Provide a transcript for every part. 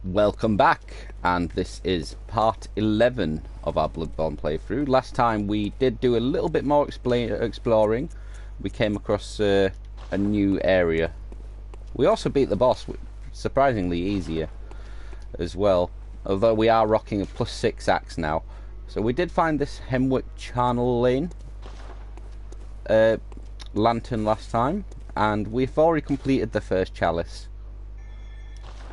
Welcome back, and this is part 11 of our Bloodborne playthrough. Last time we did do a little bit more exploring. We came across a new area. We also beat the boss, surprisingly easier as well, although we are rocking a +6 axe now. So we did find this Hemwick Charnel Lane lantern last time, and we've already completed the first Chalice,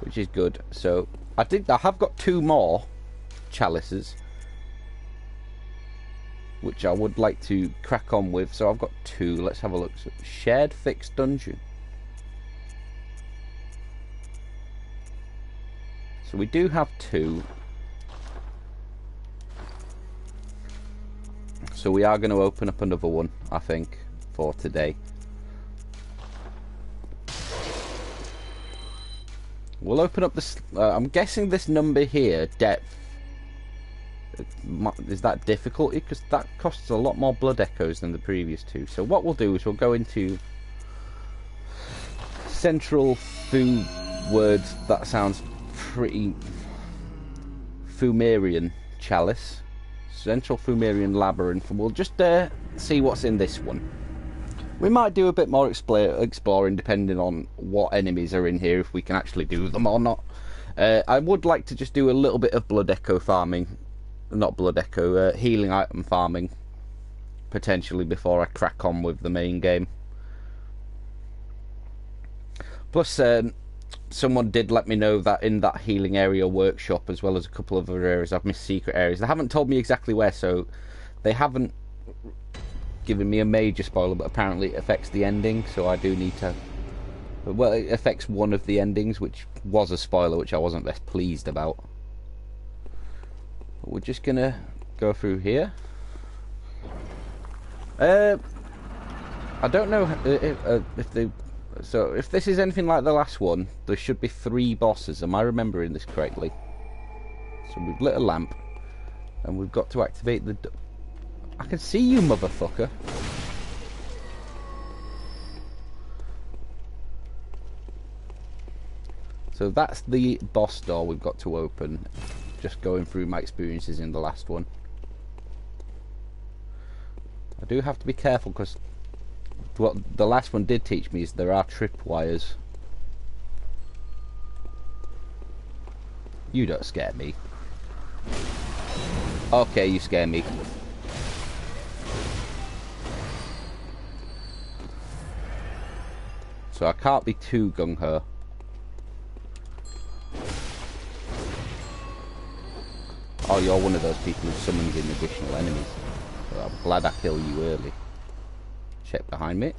which is good. So I have got 2 more chalices which I would like to crack on with. So I've got 2. Let's have a look. So, shared fixed dungeon. So we do have 2. So we are going to open up another one, I think, for today. We'll open up this. I'm guessing this number here, depth, is that difficulty? Because that costs a lot more blood echoes than the previous 2. So what we'll do is we'll go into central Fu words. That sounds pretty Fumerian Chalice. Central Fumerian Labyrinth. And we'll just see what's in this one. We might do a bit more exploring depending on what enemies are in here, if we can actually do them or not. I would like to just do a little bit of blood echo farming. Not blood echo, healing item farming, potentially, before I crack on with the main game. Plus, someone did let me know that in that healing area workshop, as well as a couple of other areas, I've missed secret areas. They haven't told me exactly where, so they haven't given me a major spoiler, but apparently it affects the ending, so I do need to... Well, it affects one of the endings, which was a spoiler, which I wasn't best pleased about. But we're just gonna go through here. I don't know if they... So, if this is anything like the last one, there should be 3 bosses. Am I remembering this correctly? So we've lit a lamp, and we've got to activate the... I can see you, motherfucker. So that's the boss door we've got to open. Just going through my experiences in the last one. I do have to be careful, because what the last one did teach me is there are tripwires. You don't scare me. Okay, you scare me. So I can't be too gung-ho. Oh, you're one of those people who summons in additional enemies. So I'm glad I killed you early. Check behind me.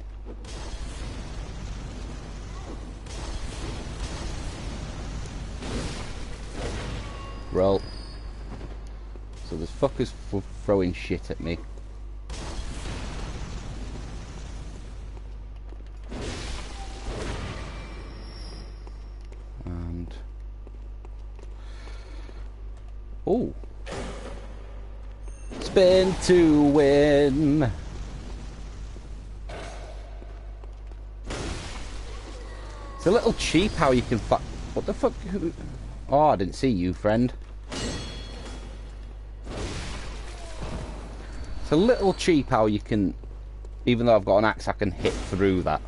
Roll. So there's fuckers throwing shit at me. Oh, spin to win. It's a little cheap how you can what the fuck? Oh, I didn't see you, friend. It's a little cheap how you can, even though I've got an axe, I can hit through that.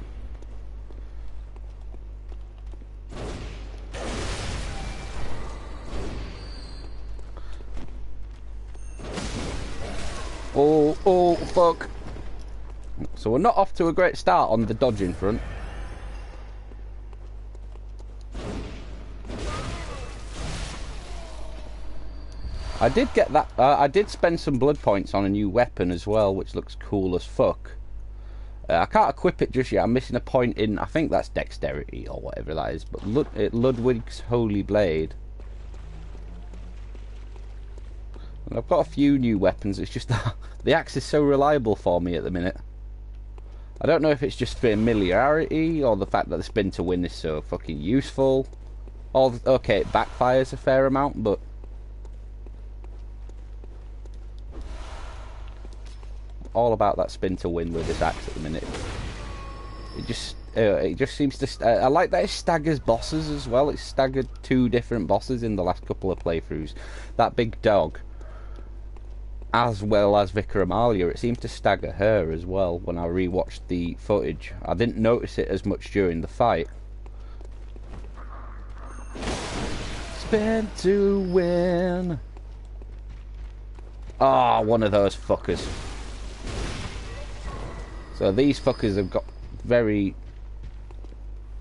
Oh, fuck. So we're not off to a great start on the dodging front. I did get that. I did spend some blood points on a new weapon as well, which looks cool as fuck. I can't equip it just yet. I'm missing a point in, I think that's dexterity or whatever that is. But Ludwig's Holy Blade. And I've got a few new weapons. It's just that the axe is so reliable for me at the minute. I don't know if it's just familiarity or the fact that the spin to win is so fucking useful. Or, okay, it backfires a fair amount, but all about that spin to win with this axe at the minute. It just It just seems to... I like that it staggers bosses as well. It's staggered 2 different bosses in the last couple of playthroughs. That big dog, as well as Vicar Amalia, it seemed to stagger her as well when I rewatched the footage. I didn't notice it as much during the fight. Spin to win. Ah, oh, one of those fuckers. So these fuckers have got very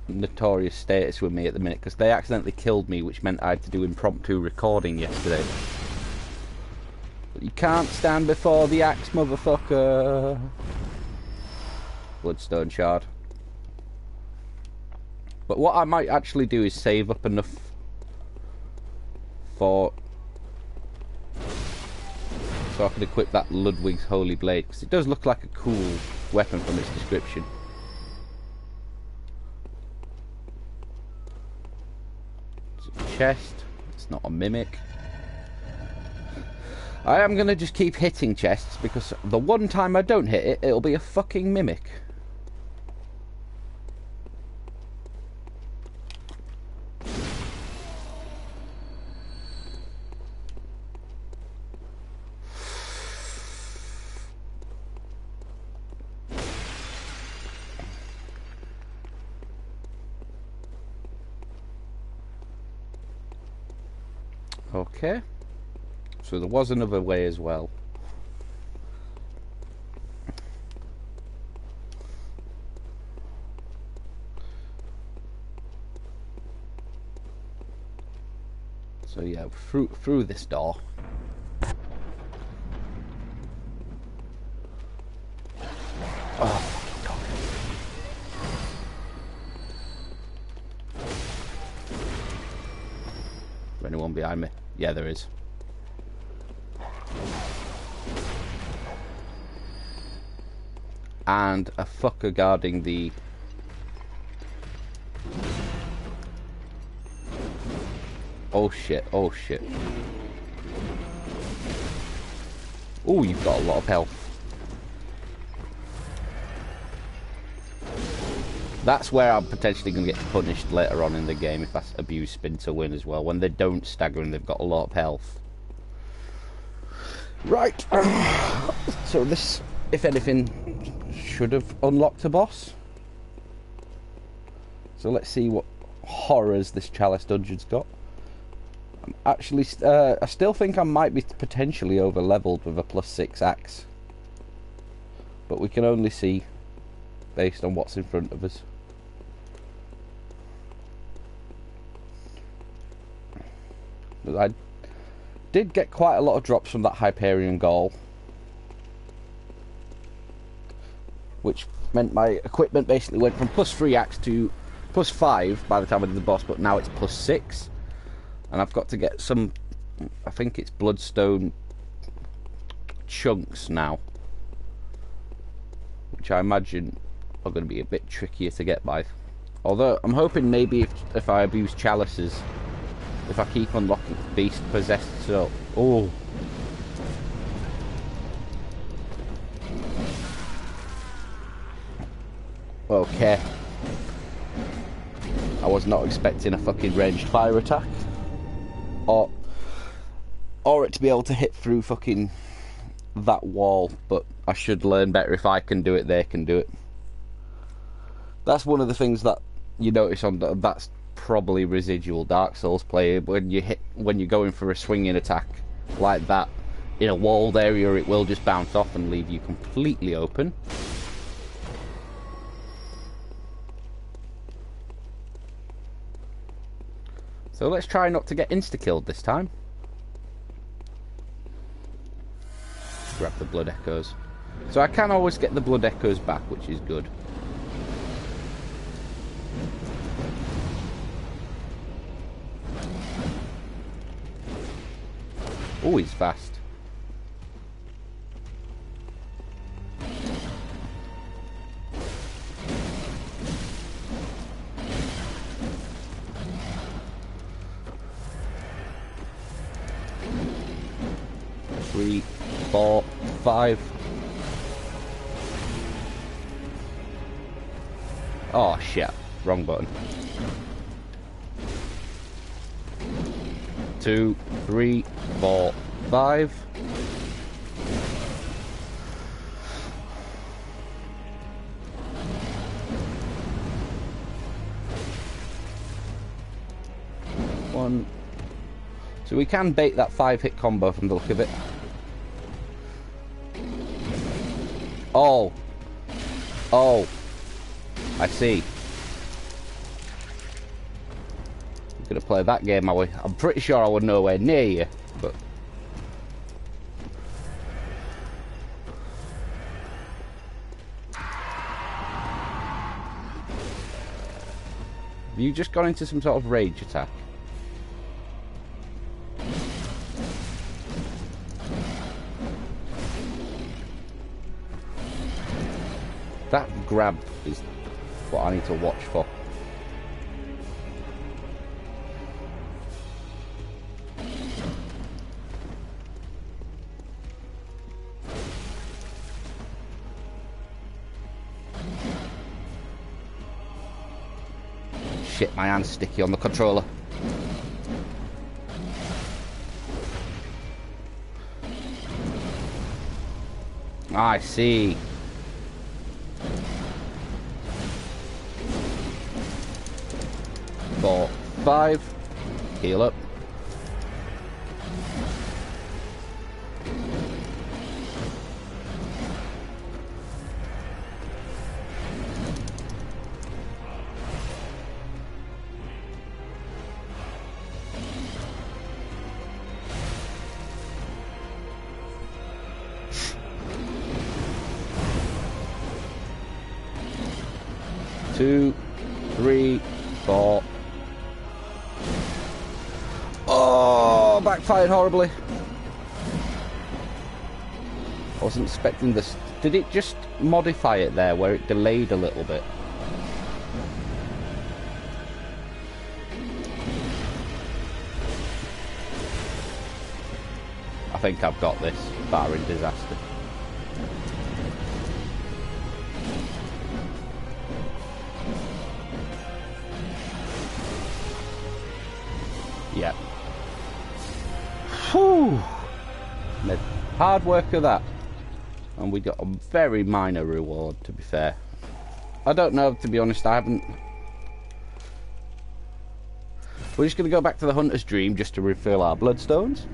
notorious status with me at the minute because they accidentally killed me, which meant I had to do impromptu recording yesterday. But you can't stand before the axe, motherfucker. Bloodstone shard. But what I might actually do is save up enough for... so I can equip that Ludwig's Holy Blade, because it does look like a cool weapon from its description. Chest. It's not a mimic. I am going to just keep hitting chests, because the one time I don't hit it, it'll be a fucking mimic. Okay, so there was another way as well. So yeah, through this door. Oh, fucking dog. Is there anyone behind me? Yeah, there is. And a fucker guarding the... oh shit, oh shit. Oh, you've got a lot of health. That's where I'm potentially going to get punished later on in the game if I abuse spin to win as well. When they don't stagger and they've got a lot of health. Right. So this, if anything, should have unlocked a boss. So let's see what horrors this Chalice dungeon's got. I'm actually, I still think I might be potentially over leveled with a +6 axe. But we can only see based on what's in front of us. But I did get quite a lot of drops from that Hyperion Gall, which meant my equipment basically went from +3 axe to +5 by the time I did the boss, but now it's +6. And I've got to get some, I think it's bloodstone chunks now, which I imagine are going to be a bit trickier to get by. Although I'm hoping maybe if I abuse chalices, if I keep unlocking beast possessed, so oh. Okay. I was not expecting a fucking ranged fire attack. Or it to be able to hit through fucking that wall, but I should learn better. If I can do it, they can do it. That's one of the things that you notice on that's probably residual Dark Souls play. When you're going for a swinging attack like that in a walled area, it will just bounce off and leave you completely open. So let's try not to get insta-killed this time. Grab the blood echoes. So I can always get the blood echoes back, which is good. Oh, he's fast. Three, 4, 5. Oh shit, wrong button. 2, 3, 4, 5. One. So we can bait that 5-hit combo from the look of it. Oh. Oh. I see. I'm gonna play that game, are we? I'm pretty sure I was nowhere near you, but... Have you just gone into some sort of rage attack? That grab is what I need to watch for. Shit, my hand's sticky on the controller. I see. Four, 5. Heal up. Two, 3, 4. Oh, backfired horribly. I wasn't expecting this. Did it just modify it there where it delayed a little bit? I think I've got this, barring disaster. Yep. Whew. Made hard work of that. And we got a very minor reward, to be fair. I don't know, to be honest, I haven't... We're just going to go back to the Hunter's Dream just to refill our bloodstones.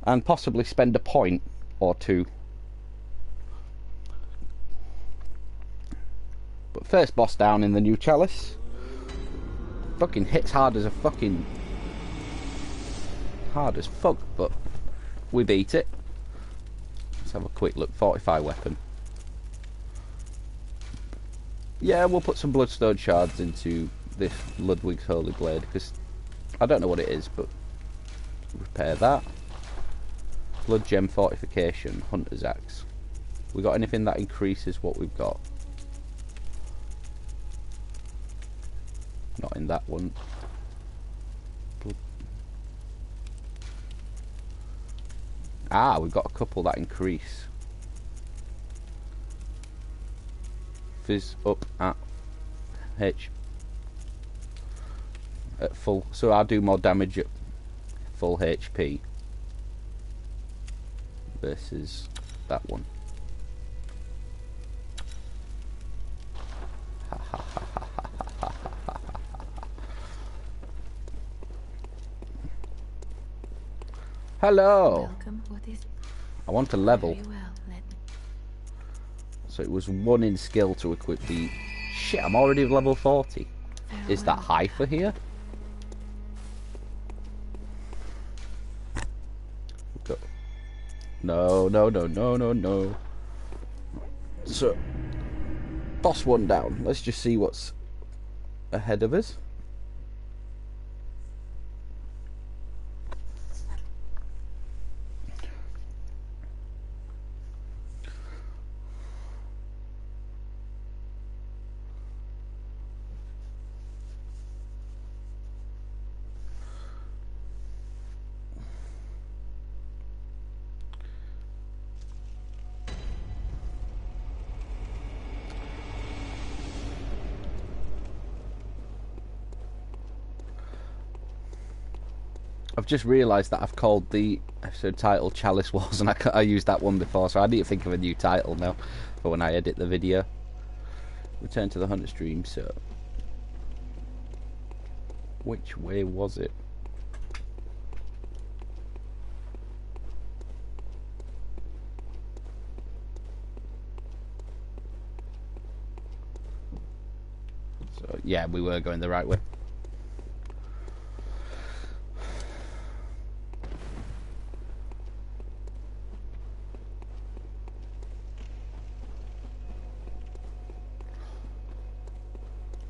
And possibly spend a point or two. But first boss down in the new Chalice. Fucking hits hard as a fucking... hard as fuck, but we beat it. Let's have a quick look. 45 weapon. Yeah, we'll put some bloodstone shards into this Ludwig's Holy Blade, because I don't know what it is, but repair that. Blood Gem Fortification, Hunter's Axe. We got anything that increases what we've got? Not in that one. Ah, we've got a couple that increase. Fizz up at H. At full. So I'll do more damage at full HP. Versus that one. Hello. Welcome. What is it? I want to level. Very well. So it was 1 in skill to equip the... Shit, I'm already level 40. Is that high for here? Go. No, no, no, no, no, no. So, boss 1 down. Let's just see what's ahead of us. I've just realised that I've called the episode title Chalice Wars, and I used that one before, so I need to think of a new title now for when I edit the video. Return to the Hunter stream, so... Which way was it? So, yeah, we were going the right way.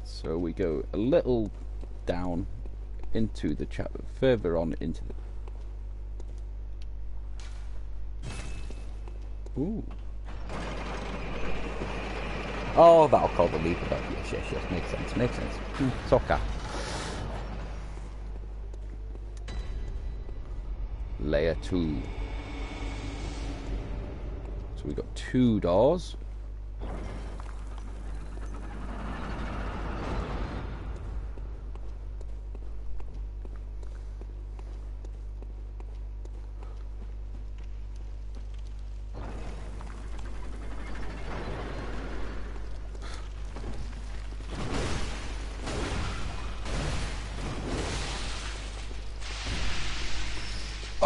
So we go a little down into the chat, further on into the... Ooh. Oh, that'll call the leap about. Yes, makes sense. It's okay. Layer 2. So we got 2 doors.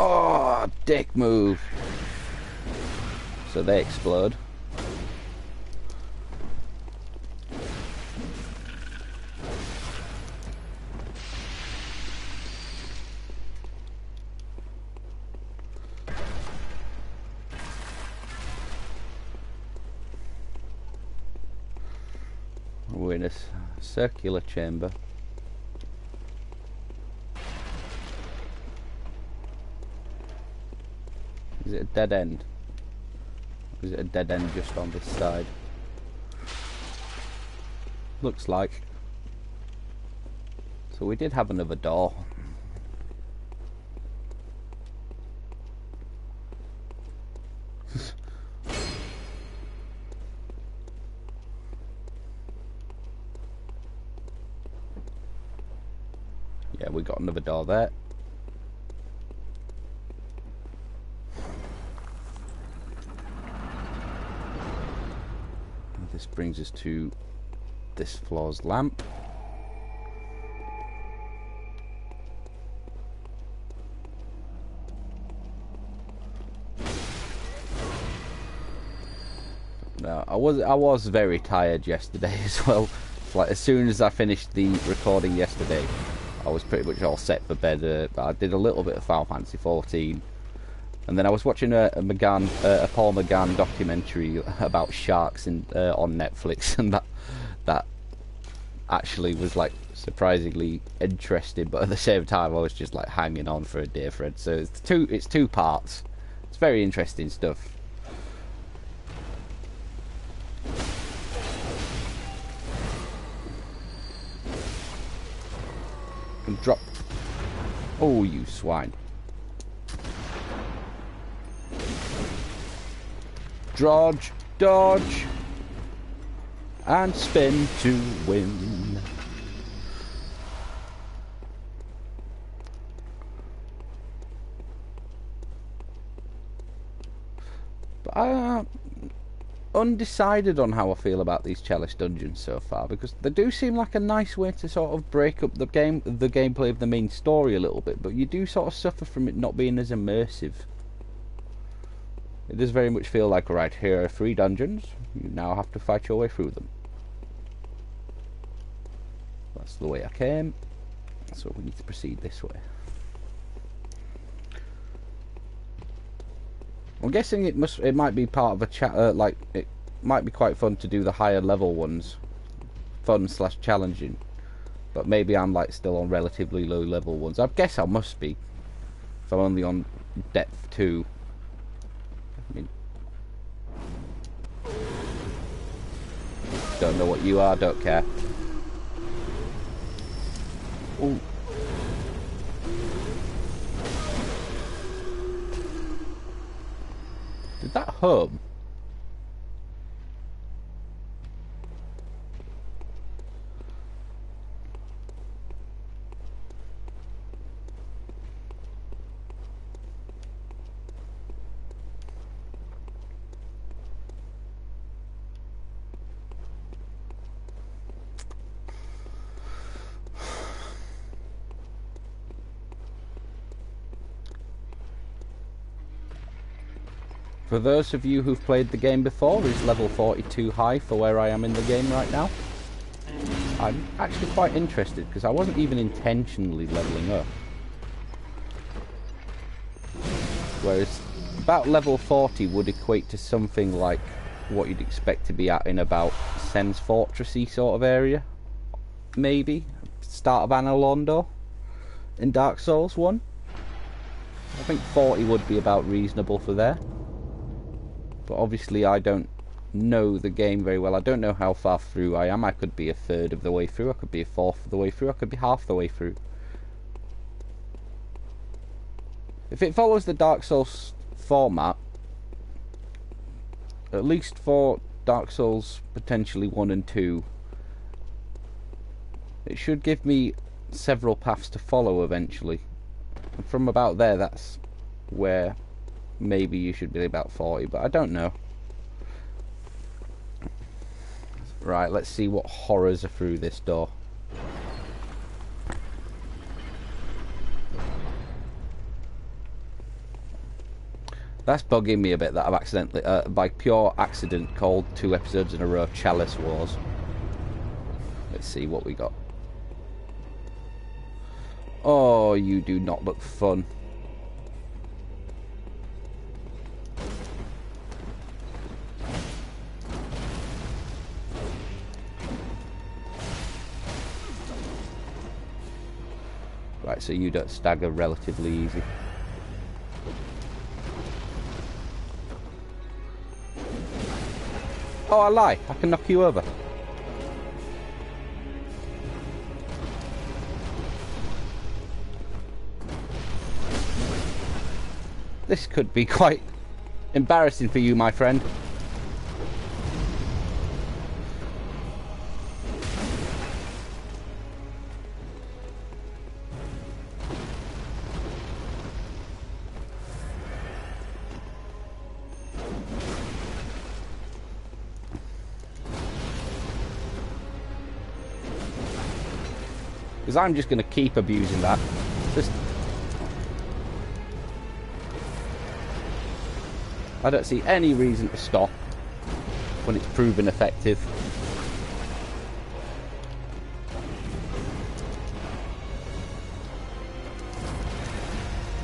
Oh, dick move. So they explode. We're in a circular chamber. Is it a dead end? Or is it a dead end just on this side? Looks like. So we did have another door. Yeah, we got another door there. This brings us to this floor's lamp. Now, I was very tired yesterday as well. Like, as soon as I finished the recording yesterday, I was pretty much all set for bed. But I did a little bit of Final Fantasy 14. And then I was watching a Paul McGann documentary about sharks on Netflix, and that actually was like surprisingly interesting. But at the same time, I was just like hanging on for a dear friend. So it's two parts. It's very interesting stuff. And drop. Oh, you swine. Dodge, and spin to win. But I'm undecided on how I feel about these Chalice dungeons so far, because they do seem like a nice way to sort of break up the gameplay of the main story a little bit, but you do sort of suffer from it not being as immersive. It does very much feel like, right, here are 3 dungeons, you now have to fight your way through them. That's the way I came, so we need to proceed this way. I'm guessing it might be part of a chat, like, it might be quite fun to do the higher level ones. Fun/challenging. But maybe I'm, like, still on relatively low level ones. I guess I must be, if I'm only on depth 2. I mean, don't know what you are, don't care. Ooh. Did that hum? For those of you who've played the game before, is level 40 too high for where I am in the game right now? I'm actually quite interested, because I wasn't even intentionally leveling up. Whereas about level 40 would equate to something like what you'd expect to be at in about Sen's Fortressy sort of area. Maybe. Start of Anor Londo in Dark Souls 1. I think 40 would be about reasonable for there. But obviously I don't know the game very well. I don't know how far through I am. I could be a third of the way through. I could be a fourth of the way through. I could be half the way through. If it follows the Dark Souls format, at least for Dark Souls potentially 1 and 2, it should give me several paths to follow eventually. And from about there, that's where maybe you should be about 40, but I don't know. Right, let's see what horrors are through this door. That's bugging me a bit that I've accidentally, by pure accident, called 2 episodes in a row Chalice Wars. Let's see what we got. Oh, you do not look fun. Right, so you don't stagger relatively easy. Oh, I lie. I can knock you over. This could be quite embarrassing for you, my friend. Because I'm just going to keep abusing that. Just... I don't see any reason to stop when it's proven effective.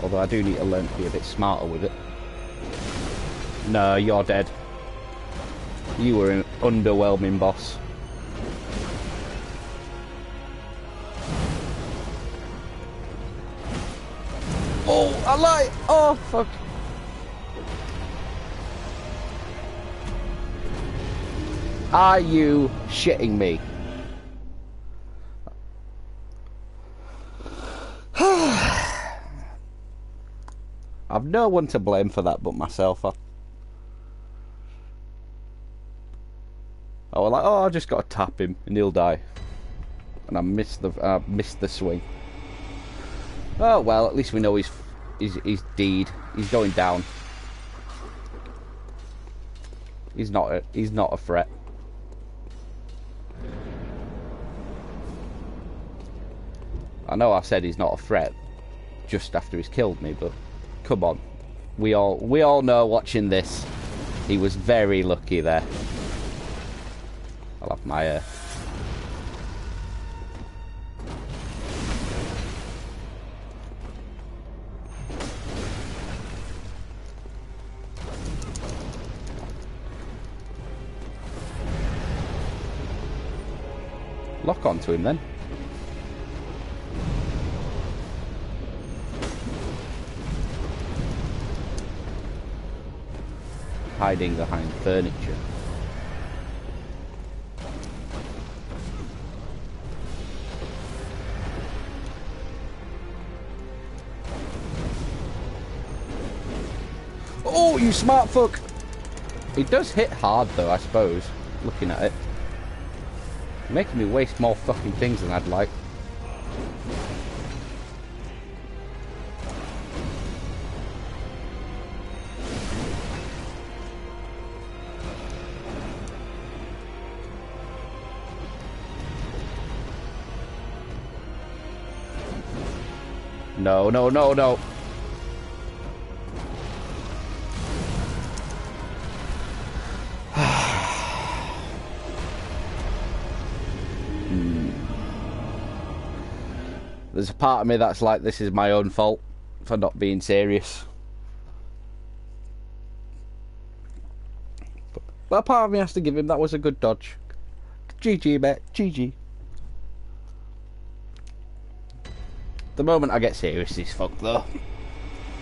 Although I do need to learn to be a bit smarter with it. No, you're dead. You were an underwhelming boss. Oh, I lied! Oh, fuck. Are you shitting me? I've no one to blame for that but myself. I was like, oh, I just got to tap him and he'll die. And I missed the swing. Oh well, at least we know he's deed. He's going down. He's not a threat. I know I said he's not a threat just after he's killed me, but come on. We all know watching this, he was very lucky there. I'll have my lock onto him then. Hiding behind furniture. Oh, you smart fuck! It does hit hard though, I suppose, looking at it. Making me waste more fucking things than I'd like. No, no, no, no. There's a part of me that's like, this is my own fault for not being serious. But a part of me has to give him, that was a good dodge. GG, mate. GG. The moment I get serious is fuck, though.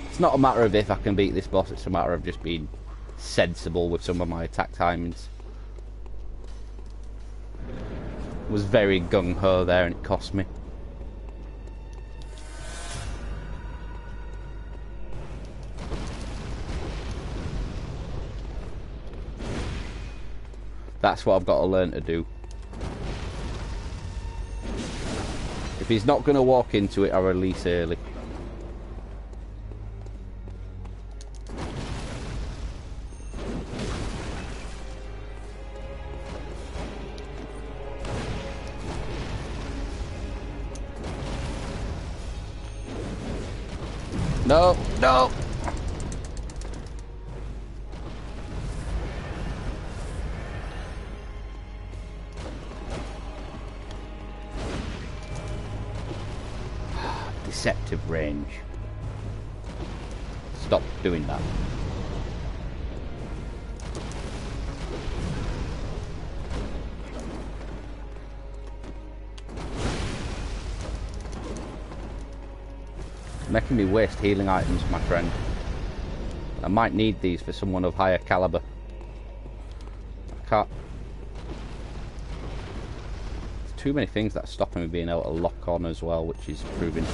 It's not a matter of if I can beat this boss, it's a matter of just being sensible with some of my attack timings. Was very gung-ho there and it cost me. That's what I've got to learn to do. If he's not going to walk into it, I'll release early. No, no! Deceptive range. Stop doing that. Making me waste healing items, my friend. I might need these for someone of higher caliber. I can't. There's too many things that are stopping me being able to lock on as well, which is proving.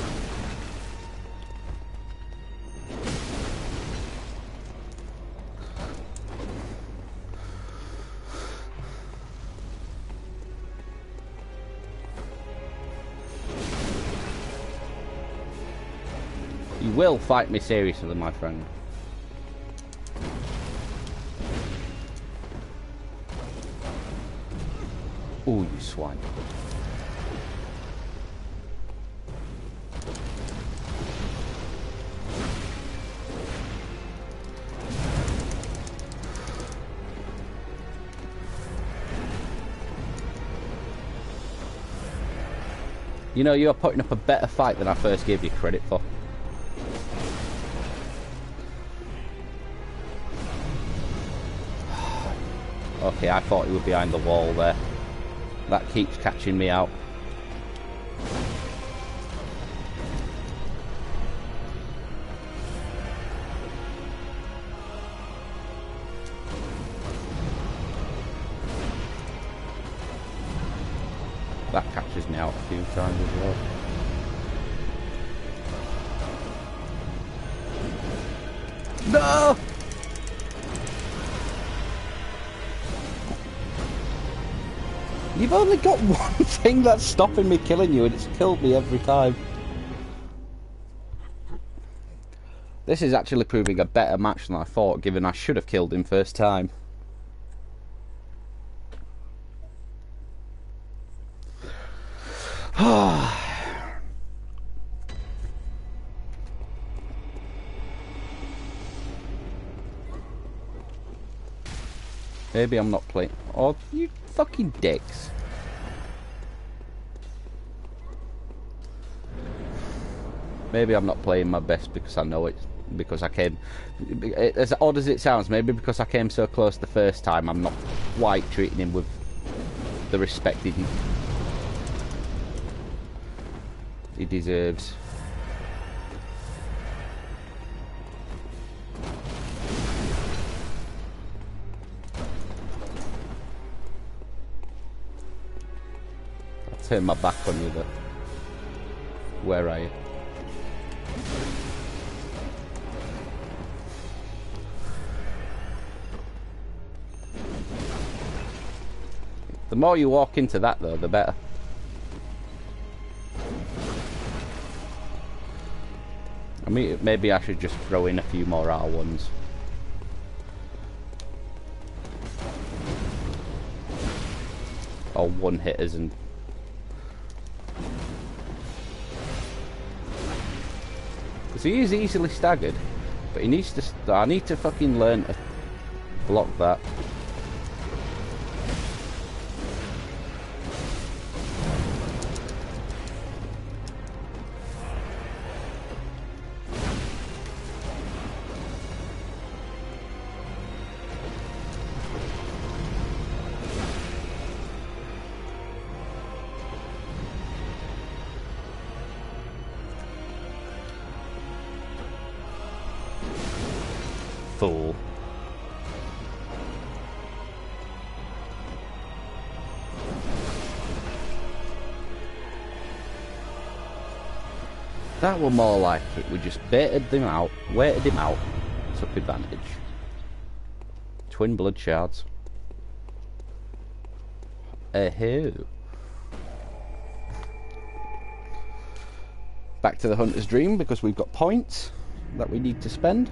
You will fight me seriously, my friend. Oh, you swine. You know, you're putting up a better fight than I first gave you credit for. Okay, I thought he was behind the wall there. That keeps catching me out. That catches me out a few times as well. No! You've only got one thing that's stopping me killing you, and it's killed me every time. This is actually proving a better match than I thought, given I should have killed him first time. Maybe I'm not playing. Oh, you fucking dicks. Maybe I'm not playing my best because I know it. Because I came. As odd as it sounds, maybe because I came so close the first time, I'm not quite treating him with the respect he deserves. Turn my back on you though. Where are you? The more you walk into that though, the better. I mean, maybe I should just throw in a few more R1s. Or one hitters and because he is easily staggered, but he needs to. I need to fucking learn to block that. fool. That were more like it. We just baited them out, waited him out, took advantage. Twin blood shards. Who? Back to the hunter's dream because we've got points that we need to spend.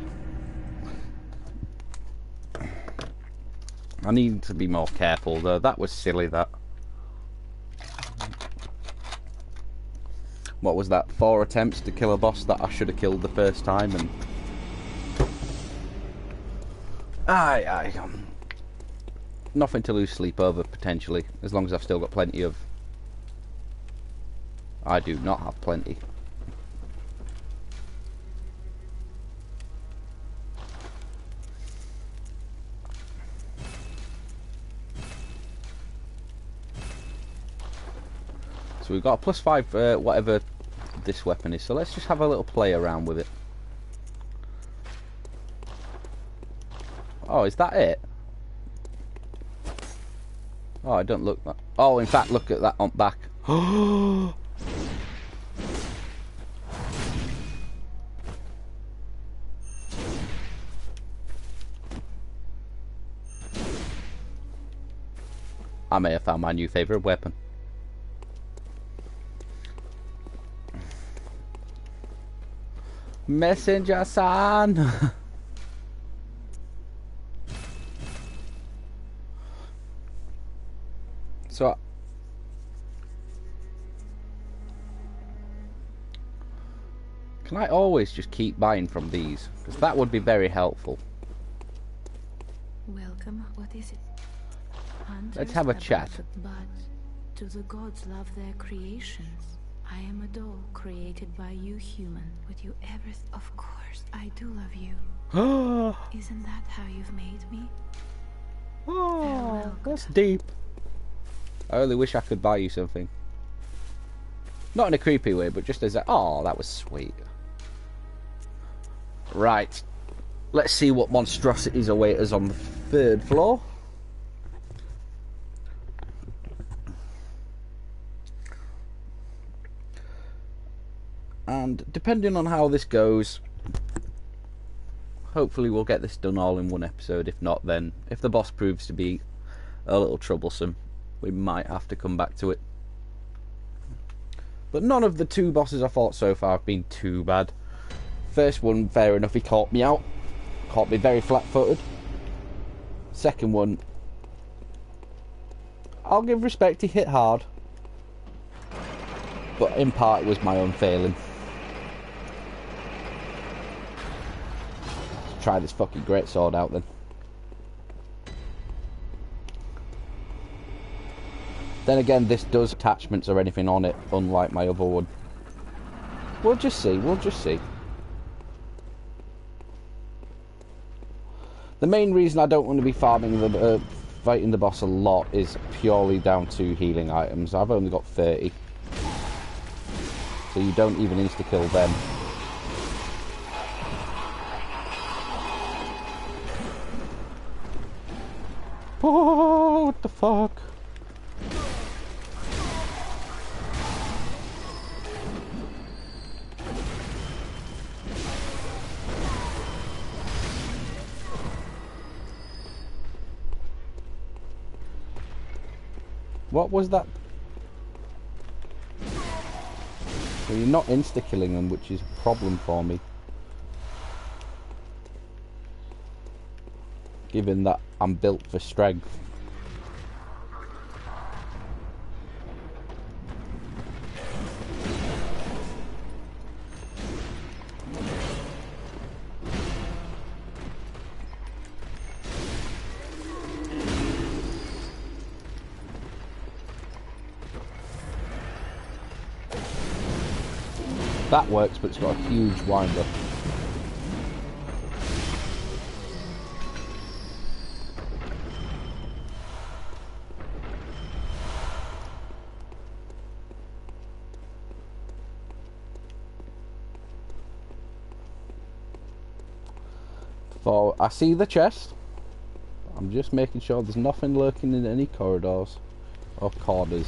I need to be more careful though. That was silly, that. What was that? 4 attempts to kill a boss that I should have killed the first time, and nothing to lose sleep over, potentially, as long as I've still got plenty of... I do not have plenty. So we've got a +5 whatever this weapon is, so let's just have a little play around with it. Oh, is that it? Oh, I don't look that. Oh, in fact, look at that on back. I may have found my new favourite weapon. Messenger-san! So... can I always just keep buying from these? Because that would be very helpful. Welcome. What is it? Hunters Let's have a chat. But do the gods love their creations? I am a doll created by you, human. Would you ever... Of course, I do love you. Isn't that how you've made me? Oh, Farewell, that's deep. I only wish I could buy you something. Not in a creepy way, but just as a... oh, that was sweet. Right. Let's see what monstrosities await us on the 3rd floor. And depending on how this goes, hopefully we'll get this done all in one episode. If not, then if the boss proves to be a little troublesome, we might have to come back to it. But none of the 2 bosses I fought so far have been too bad. First one, fair enough, he caught me out. Caught me very flat-footed. Second one, I'll give respect, he hit hard. But in part it was my own failing. Let's try this fucking greatsword out then. Then again, this does attachments or anything on it, unlike my other one. We'll just see, we'll just see. The main reason I don't want to be farming the fighting the boss a lot is purely down to healing items. I've only got 30. So you don't even insta-kill them. Oh, what the fuck? What was that? Well, you're not insta-killing them, which is a problem for me. Given that I'm built for strength. That works, but it's got a huge wind-up. For I see the chest. I'm just making sure there's nothing lurking in any corridors or corners.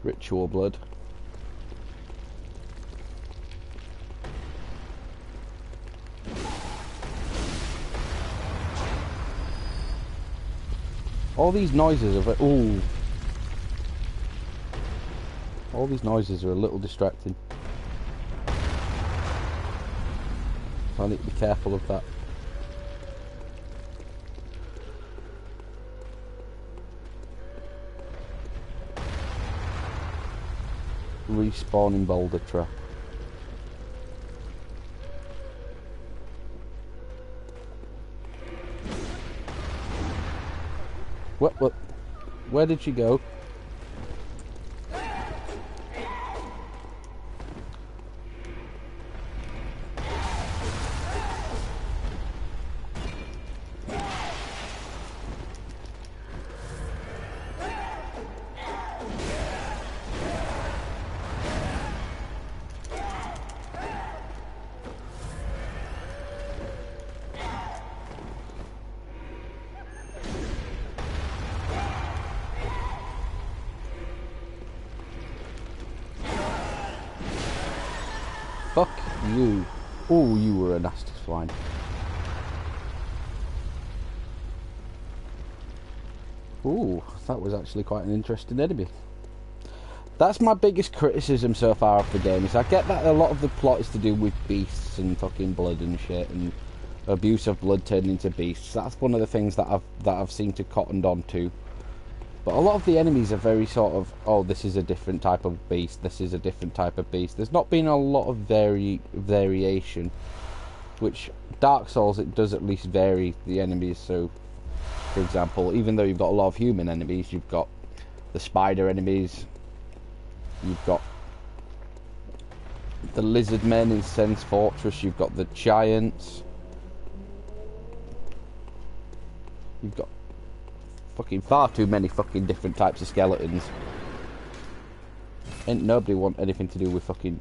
Ritual blood. All these noises are ooh. All these noises are a little distracting. So I need to be careful of that. Respawning boulder trap. What? Where did she go? Fuck you. Oh, you were a nasty swine. Ooh, that was actually quite an interesting enemy. That's my biggest criticism so far of the game, is I get that a lot of the plot is to do with beasts and fucking blood and shit, and abuse of blood turned into beasts. That's one of the things that I've seemed to cottoned on to. But a lot of the enemies are very sort of, oh, this is a different type of beast, this is a different type of beast. There's not been a lot of variation, which Dark Souls, it does at least vary the enemies. So, for example, even though you've got a lot of human enemies, you've got the spider enemies, you've got the lizard men in Sen's Fortress, you've got the giants, you've got fucking far too many fucking different types of skeletons. Ain't nobody want anything to do with fucking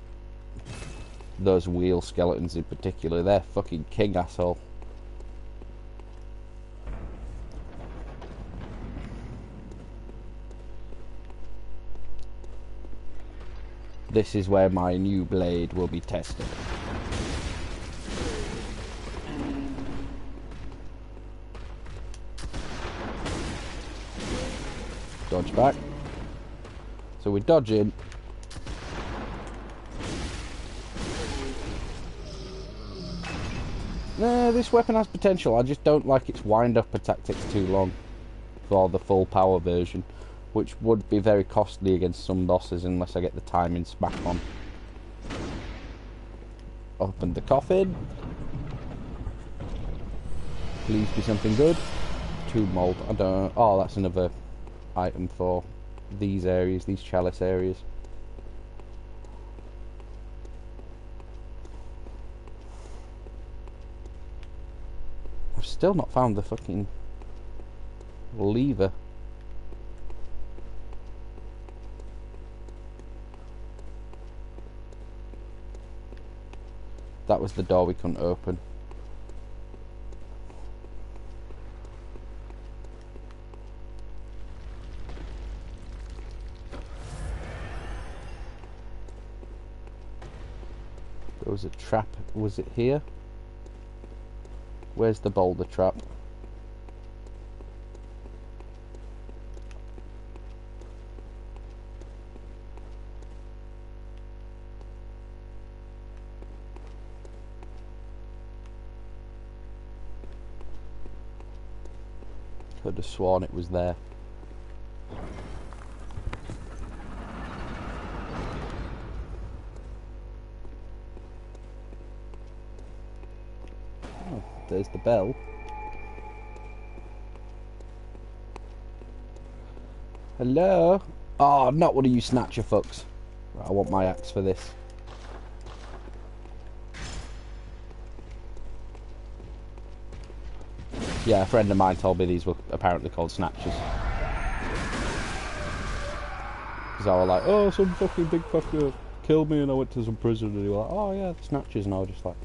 those wheel skeletons in particular. They're fucking king, asshole. This is where my new blade will be tested. Dodge back. So we're dodging. Nah, this weapon has potential. I just don't like its wind-up tactics too long for the full power version, which would be very costly against some bosses unless I get the timings back on. Open the coffin. Please be something good. Tomb mold. I don't. Oh, that's another item for these areas, these chalice areas. I've still not found the fucking lever. That was the door we couldn't open. There was a trap. Was it here? Where's the boulder trap? Could have sworn it was there. Oh, there's the bell. Hello? Oh, not one of you snatcher fucks. Right, I want my axe for this. Yeah, a friend of mine told me these were apparently called snatchers. Because I was like, oh, some fucking big fucker killed me and I went to some prison, and he was like, oh yeah, snatchers, and I was just like,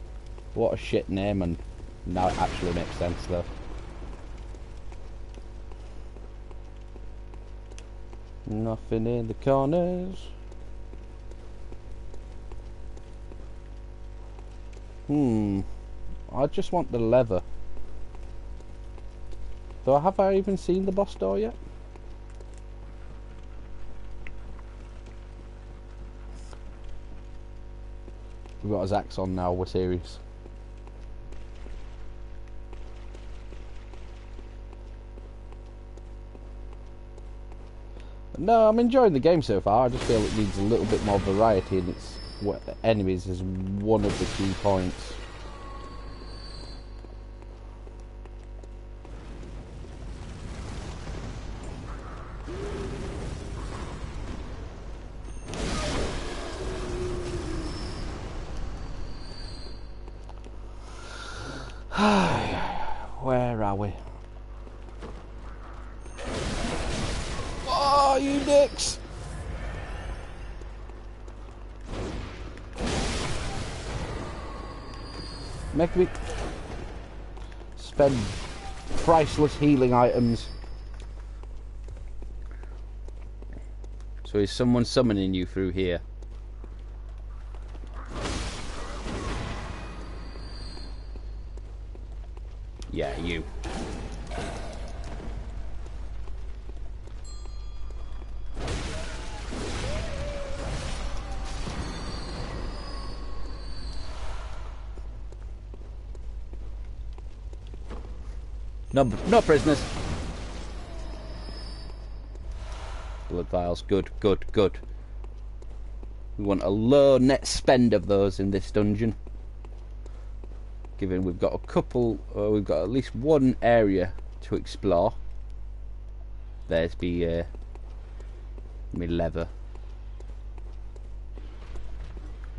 what a shit name, and now it actually makes sense though. Nothing in the corners. I just want the leather. Though, have I even seen the boss door yet? We've got his axe on now, we're serious. No, I'm enjoying the game so far. I just feel it needs a little bit more variety, and its enemies is one of the key points. Where are we? Oh, you dicks! Make me spend priceless healing items. So is someone summoning you through here? Yeah, you. No prisoners. Blood vials, good. We want a low net spend of those in this dungeon. Given we've got a couple, we've got at least one area to explore. There's me lever.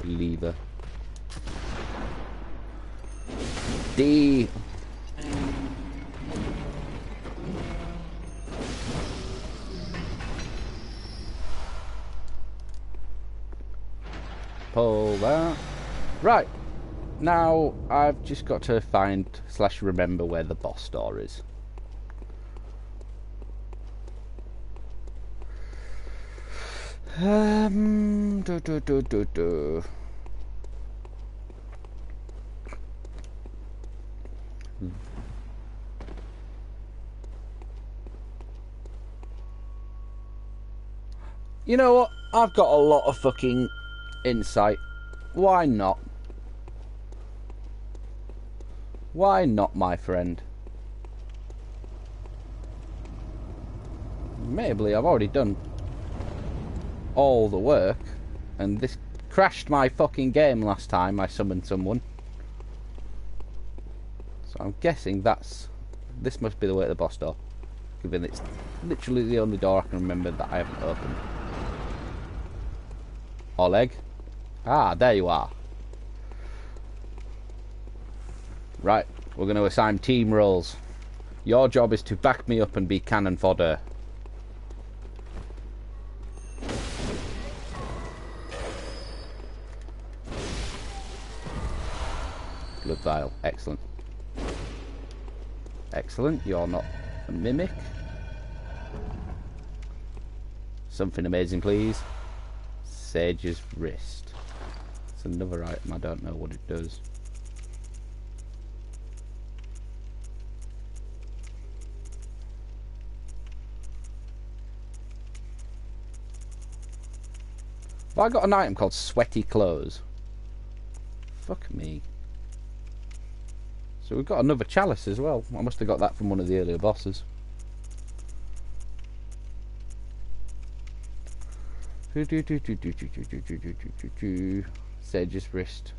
Lever. D. Pull that. Right. Now I've just got to find / remember where the boss door is. You know what? I've got a lot of fucking insight. Why not? Why not, my friend? Maybe I've already done all the work, and this crashed my fucking game last time I summoned someone. So I'm guessing this must be the way to the boss door, given it's literally the only door I can remember that I haven't opened. Oleg? Ah, there you are. Right, we're going to assign team roles. Your job is to back me up and be cannon fodder. Blood vial, excellent. Excellent, you're not a mimic. Something amazing, please. Sage's wrist. It's another item, I don't know what it does. Have I got an item called sweaty clothes? Fuck me. So we've got another chalice as well. I must have got that from one of the earlier bosses. Sage's wrist.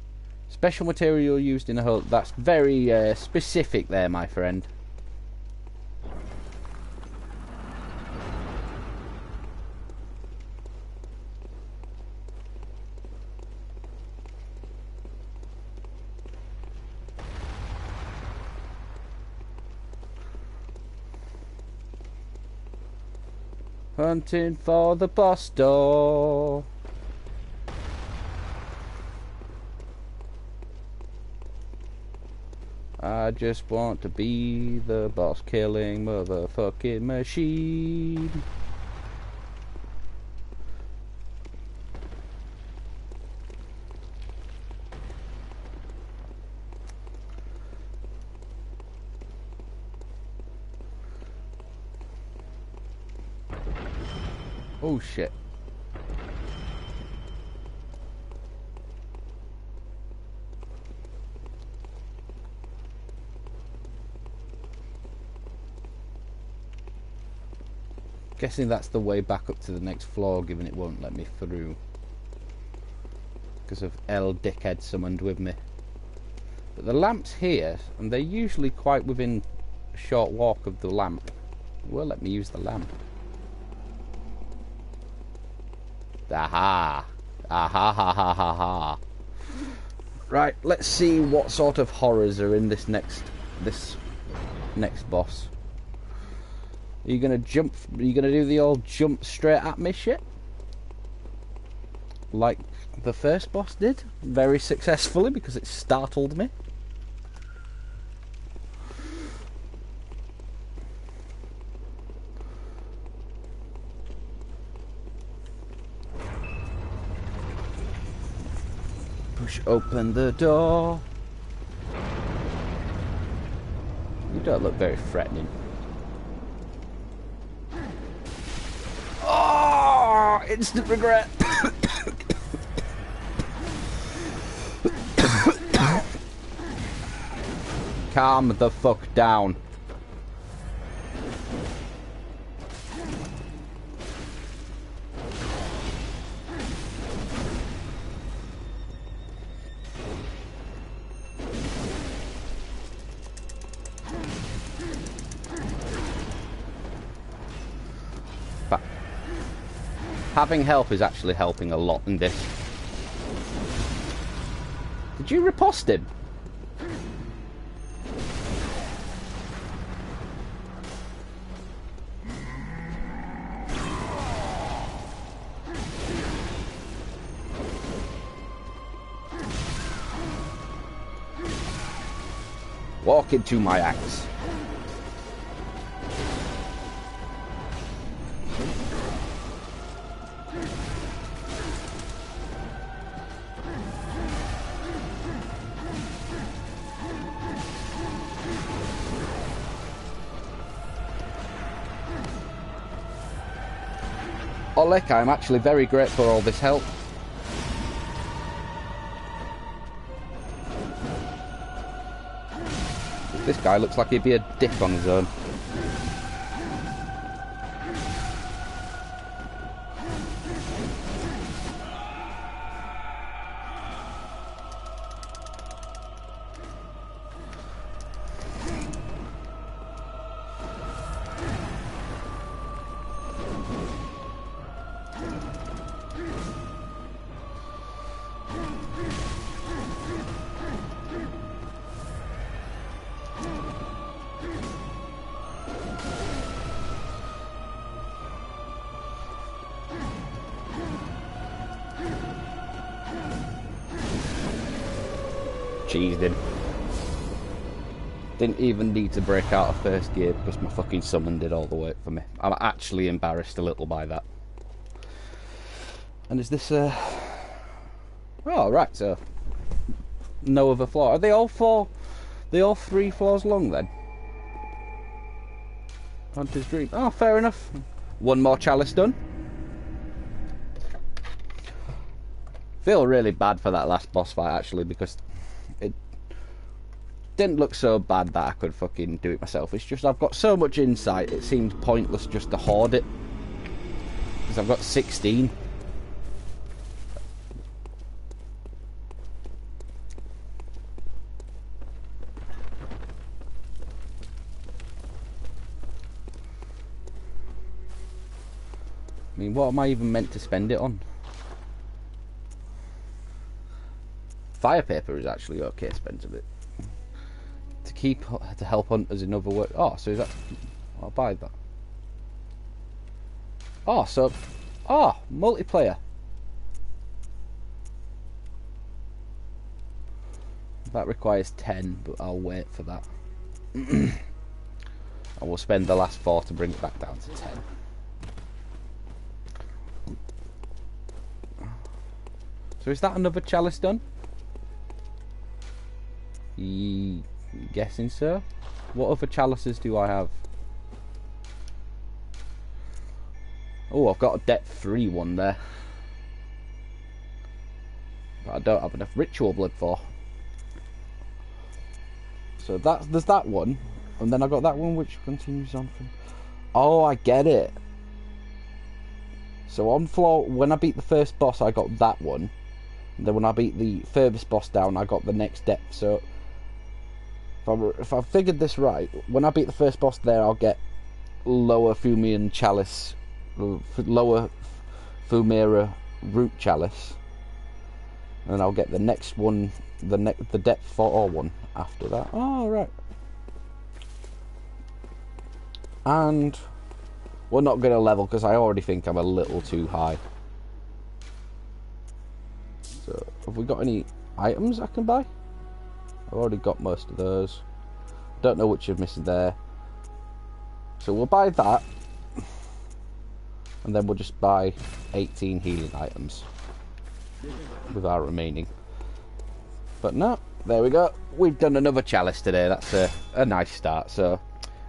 Special material used in a hole. That's very specific there, my friend. Hunting for the boss door. I just want to be the boss killing motherfucking machine. Oh shit. Guessing that's the way back up to the next floor, given it won't let me through. Because of L dickhead summoned with me. But the lamp's here, and they're usually quite within a short walk of the lamp. It won't let me use the lamp. Aha! Aha ha ha ha ha. Right, let's see what sort of horrors are in this next boss. Are you gonna jump? Are you gonna do the old jump straight at me shit? Like the first boss did? Very successfully, because it startled me. Push open the door. You don't look very threatening. Oh, instant regret. Calm the fuck down. Having help is actually helping a lot in this. Did you riposte him? Walk into my axe. Olek, I'm actually very grateful for all this help. This guy looks like he'd be a dick on his own. Cheesed him. Didn't even need to break out of first gear because my fucking summon did all the work for me. I'm actually embarrassed a little by that. And is this oh right, so no other floor. Are they all four? They all 3 floors long then? Hunter's Dream. Oh, fair enough. One more chalice done. Feel really bad for that last boss fight actually, because it didn't look so bad that I could fucking do it myself. It's just I've got so much insight, it seems pointless just to hoard it. Because I've got 16. I mean, what am I even meant to spend it on? Fire paper is actually okay, spends a bit. To help hunters in other work. Oh, so is that? I'll buy that. Oh, so... Oh, multiplayer. That requires 10, but I'll wait for that. I will spend the last 4 to bring it back down to 10. So is that another chalice done? Guessing so. What other chalices do I have? Oh, I've got a depth 3 one there. But I don't have enough ritual blood for. So there's that one. And then I got that one which continues on from... Oh, I get it. So on floor, when I beat the first boss, I got that one. And then when I beat the furthest boss down, I got the next depth. So if I figured this right, when I beat the first boss there, I'll get lower Fumian Chalice, lower Fumera Root Chalice, and I'll get the next one, the depth 4 one after that. Oh, right. And we're not going to level because I already think I'm a little too high. So, have we got any items I can buy? I've already got most of those. Don't know which are missing there. So we'll buy that. And then we'll just buy 18 healing items with our remaining. But no, there we go. We've done another chalice today. That's a nice start. So,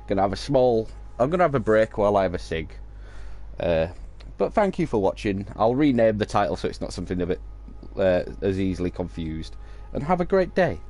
I'm gonna have a break while I have a cig. But thank you for watching. I'll rename the title so it's not something a bit as easily confused. And have a great day.